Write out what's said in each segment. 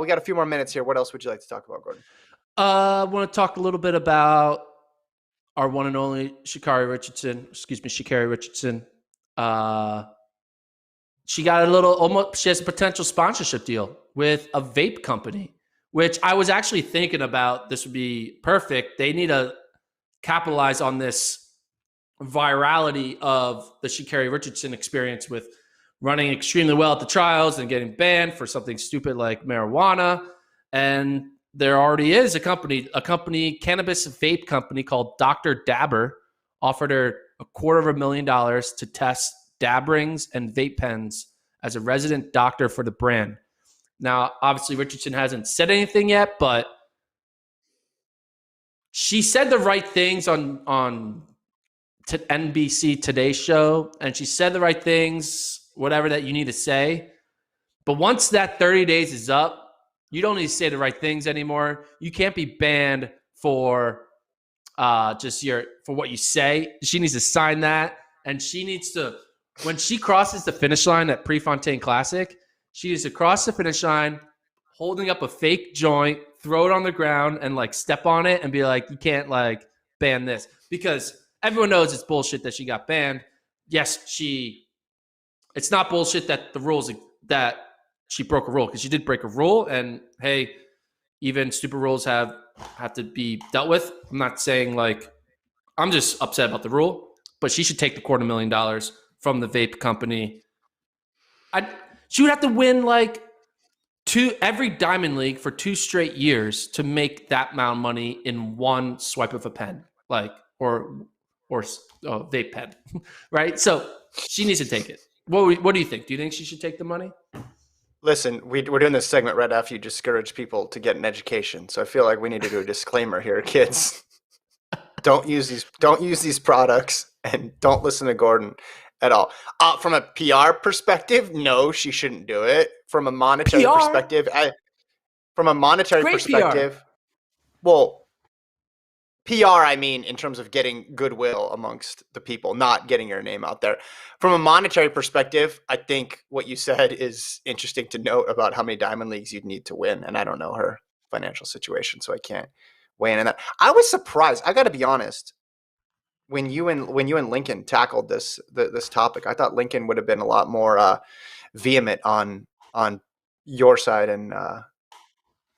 we got a few more minutes here. What else would you like to talk about, Gordon? I want to talk a little bit about our one and only Sha'Carri Richardson. Excuse me, Sha'Carri Richardson. Uh, she got a little almost. She has a potential sponsorship deal with a vape company, which I was actually thinking about. This would be perfect. They need to capitalize on this virality of the Sha'Carri Richardson experience with running extremely well at the trials and getting banned for something stupid like marijuana. And there already is a company, cannabis vape company called Dr. Dabber, offered her $250,000 to test dab rings and vape pens as a resident doctor for the brand. Now, obviously, Richardson hasn't said anything yet, but she said the right things on NBC Today Show, and she said the right things, whatever that you need to say. But once that 30 days is up, you don't need to say the right things anymore. You can't be banned for for what you say. She needs to sign that, and she needs to, when she crosses the finish line at Prefontaine Classic, she needs to cross the finish line holding up a fake joint, throw it on the ground, and like step on it and be like, you can't like ban this, because everyone knows it's bullshit that she got banned. Yes, it's not bullshit that the rules that she broke a rule, because she did break a rule, and hey, even stupid rules have to be dealt with. I'm not saying like, I'm just upset about the rule, but she should take the $250,000 from the vape company. She would have to win like every Diamond League for 2 straight years to make that amount of money in one swipe of a pen, like or vape pen, right? So she needs to take it. What do you think? Do you think she should take the money? Listen, we're doing this segment right after you discourage people to get an education, so I feel like we need to do a disclaimer here, kids. Don't use these products, and don't listen to Gordon at all. From a PR perspective, no, she shouldn't do it. From a monetary perspective, PR. Well, PR, I mean, in terms of getting goodwill amongst the people, not getting your name out there. From a monetary perspective, I think what you said is interesting to note about how many Diamond Leagues you'd need to win. And I don't know her financial situation, so I can't weigh in on that. I was surprised. I got to be honest. When you and Lincoln tackled this topic, I thought Lincoln would have been a lot more vehement on your side and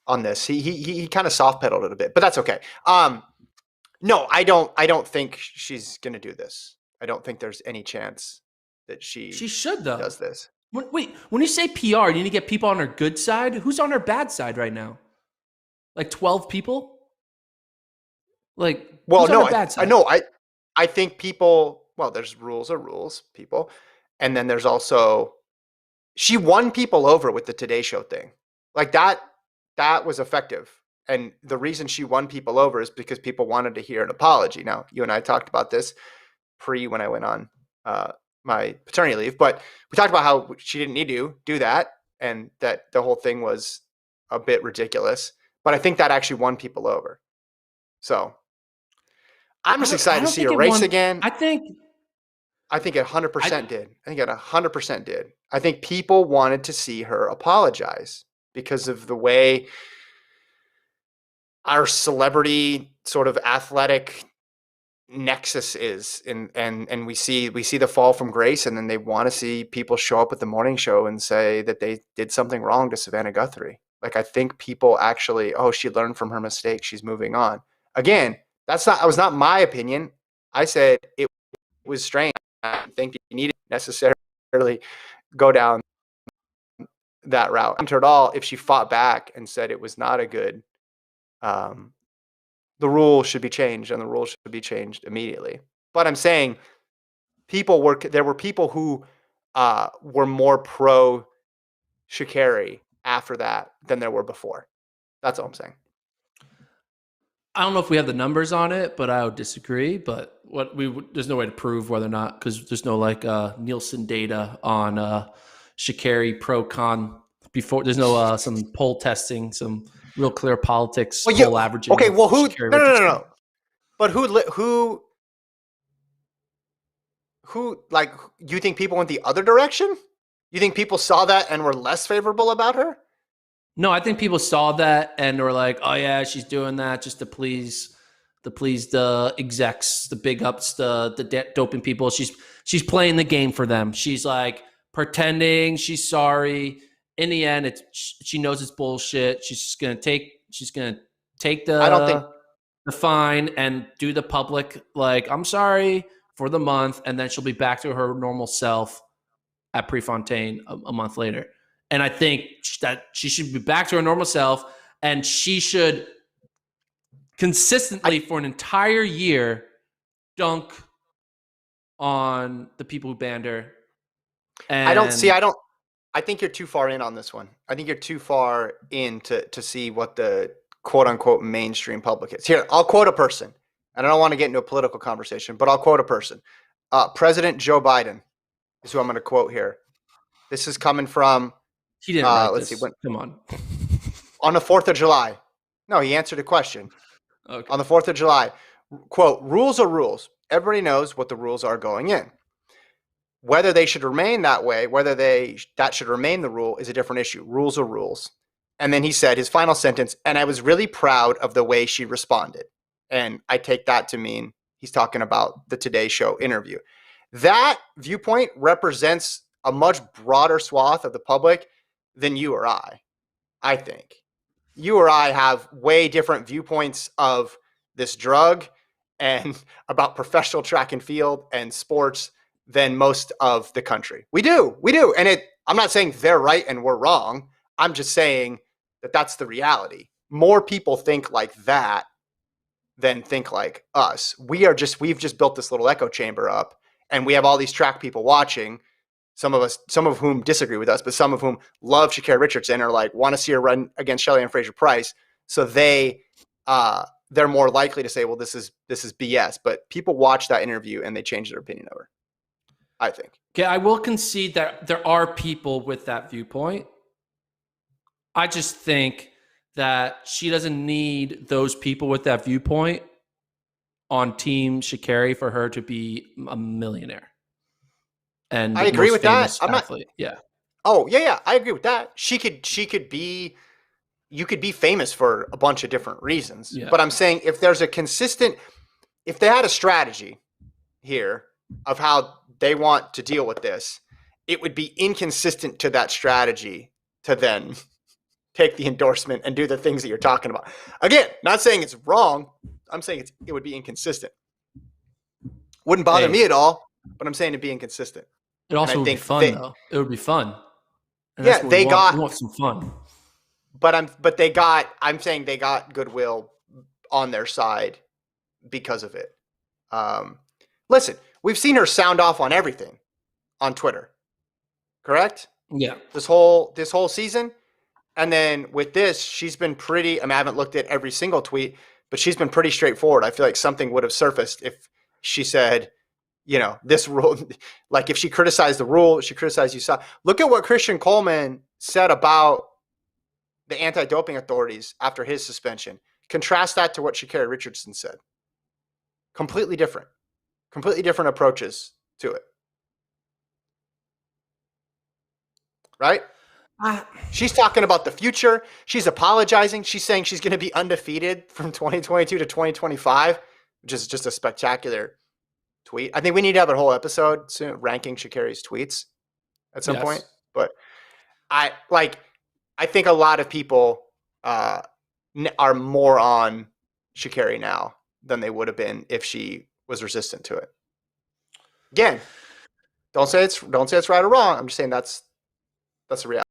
on this. He kind of soft pedaled it a bit, but that's okay. No, I don't think she's going to do this. I don't think there's any chance that she should, though. Does this. Wait, when you say PR, you need to get people on her good side. Who's on her bad side right now? Like 12 people? Like, well, no, I know. I think people, well, there's rules are rules, people. And then there's also, she won people over with the Today Show thing. Like that was effective. And the reason she won people over is because people wanted to hear an apology. Now, you and I talked about this when I went on my paternity leave, but we talked about how she didn't need to do that and that the whole thing was a bit ridiculous. But I think that actually won people over. So I'm just excited to see her race again. I think it 100% did. I think it 100% did. I think people wanted to see her apologize because of the way our celebrity sort of athletic nexus is, and we see the fall from grace, and then they want to see people show up at the morning show and say that they did something wrong to Savannah Guthrie. Like, I think people actually, she learned from her mistake, she's moving on. Again, that was not my opinion. I said it was strange. I don't think you needed to necessarily go down that route. I'm sure at all if she fought back and said it was not a good, the rule should be changed, and the rule should be changed immediately. But I'm saying there were people who were more pro Sha'Carri after that than there were before. That's all I'm saying. I don't know if we have the numbers on it, but I would disagree. But there's no way to prove whether or not, because there's no like Nielsen data on Sha'Carri pro con before. There's no some poll testing, some real clear politics poll averaging. Okay, well, no. But who like, you think people went the other direction? You think people saw that and were less favorable about her? No, I think people saw that and were like, "Oh yeah, she's doing that just to please the execs, the big ups, the doping people. She's playing the game for them. She's like pretending she's sorry. In the end, she knows it's bullshit. She's gonna take I don't think the fine and do the public like I'm sorry for the month, and then she'll be back to her normal self at Prefontaine a month later. And I think that she should be back to her normal self, and she should I consistently for an entire year dunk on the people who banned her. I don't see. And I think you're too far in on this one. I think you're too far in to see what the quote unquote mainstream public is. Here, I'll quote a person, and I don't want to get into a political conversation, but I'll quote a person. President Joe Biden is who I'm going to quote here. This is coming from, he didn't write let's see, this. Come on. on the 4th of July. No, he answered a question. Okay. On the 4th of July, quote, rules are rules. Everybody knows what the rules are going in. Whether they should remain that way, that should remain the rule is a different issue. Rules are rules. And then he said his final sentence, and I was really proud of the way she responded. And I take that to mean he's talking about the Today Show interview. That viewpoint represents a much broader swath of the public than you or I think. You or I have way different viewpoints of this drug and about professional track and field and sports than most of the country. We do. And I'm not saying they're right and we're wrong. I'm just saying that that's the reality. More people think like that than think like us. We've just built this little echo chamber up, and we have all these track people watching. Some of whom disagree with us, but some of whom love Sha'Carri Richardson or like want to see her run against Shelly-Ann Fraser-Pryce. So they're more likely to say, well, this is BS. But people watch that interview and they change their opinion of her, I think. Okay, I will concede that there are people with that viewpoint. I just think that she doesn't need those people with that viewpoint on Team Sha'Carri for her to be a millionaire and I the agree most with that. famous I'm not. athlete. Yeah. Oh yeah, I agree with that. She could be. You could be famous for a bunch of different reasons. Yeah. But I'm saying if they had a strategy here of how they want to deal with this, it would be inconsistent to that strategy to then take the endorsement and do the things that you're talking about. Again, not saying it's wrong. I'm saying it would be inconsistent. Wouldn't bother me at all, but I'm saying it'd be inconsistent. It And I also would be think fun, though. It would be fun. And that's yeah, what we they want. got, We want some fun. I'm saying they got goodwill on their side because of it. Listen, we've seen her sound off on everything on Twitter, correct? Yeah. This whole season. And then with this, she's been pretty, I haven't looked at every single tweet, but she's been pretty straightforward. I feel like something would have surfaced if she said, this rule, like if she criticized the rule, she criticized USADA. Look at what Christian Coleman said about the anti-doping authorities after his suspension. Contrast that to what Sha'Carri Richardson said. Completely different approaches to it. Right? She's talking about the future. She's apologizing. She's saying she's going to be undefeated from 2022 to 2025, which is just a spectacular tweet. I think we need to have a whole episode soon ranking Sha'Carri's tweets at some point. But I think a lot of people are more on Sha'Carri now than they would have been if she was resistant to it. Again, don't say it's right or wrong. I'm just saying that's the reality.